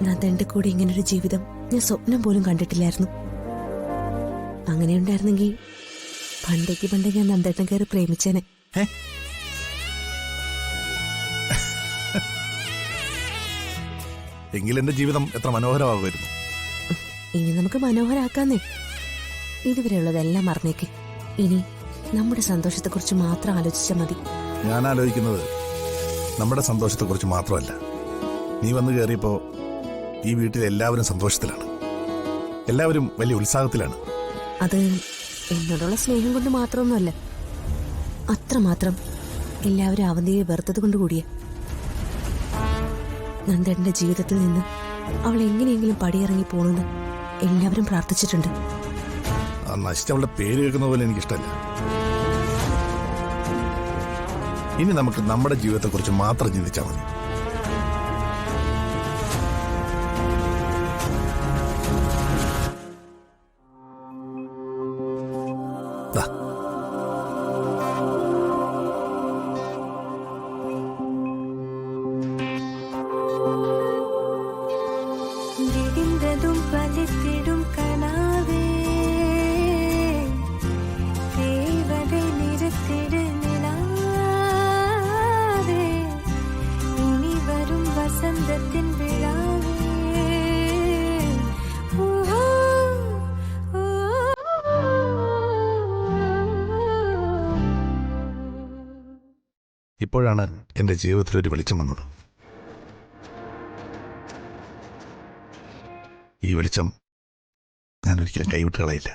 നന്ദന്റെ കൂടെ ഇങ്ങനൊരു ജീവിതം ഞാൻ സ്വപ്നം പോലും കണ്ടിട്ടില്ലായിരുന്നു. അങ്ങനെ ഉണ്ടായിരുന്നെങ്കിൽ പണ്ടേ ഞാൻ നന്ദേട്ടൻ കയറി പ്രേമിച്ചേനെ. എങ്കിൽ എന്റെ ജീവിതം എത്ര മനോഹരമാകുമായിരുന്നു. ഇനി നമുക്ക് മനോഹരാക്കാന്നേ. ഇതുവരെയുള്ളതെല്ലാം മറന്നേക്ക്. ഇനി നമ്മുടെ സന്തോഷത്തെക്കുറിച്ച് മാത്രം ആലോചിച്ചാൽ മതി. ഞാൻ ആലോചിക്കുന്നത് നമ്മുടെ സന്തോഷത്തെക്കുറിച്ച് മാത്രമല്ല. നീ വന്നു കയറിയപ്പോ ഈ വീട്ടിൽ എല്ലാവരും സന്തോഷത്തിലാണ്, എല്ലാവരും വലിയ ഉത്സാഹത്തിലാണ്. അത് എന്നോടുള്ള സ്നേഹം കൊണ്ട് മാത്രമൊന്നുമല്ല, അത്രമാത്രം എല്ലാവരും അവന്തിയെ വെറുത്തത് കൊണ്ട് കൂടിയ. നന്ദേട്ടന്റെ ജീവിതത്തിൽ നിന്ന് അവൾ എങ്ങനെയെങ്കിലും പടിയിറങ്ങി പോണെന്ന് എല്ലാവരും പ്രാർത്ഥിച്ചിട്ടുണ്ട്. ആ നശിച്ചവളുടെ പേര് കേൾക്കുന്ന പോലെ എനിക്കിഷ്ടമല്ല. ഇനി നമുക്ക് നമ്മുടെ ജീവിതത്തെക്കുറിച്ച് മാത്രം ചിന്തിച്ചാൽ മതി. ഇപ്പോഴാണ് എൻ്റെ ജീവിതത്തിലൊരു വെളിച്ചം വന്നത്. ഈ വെളിച്ചം ഞാൻ ഒരിക്കലും കൈവിട്ട് കളയില്ല.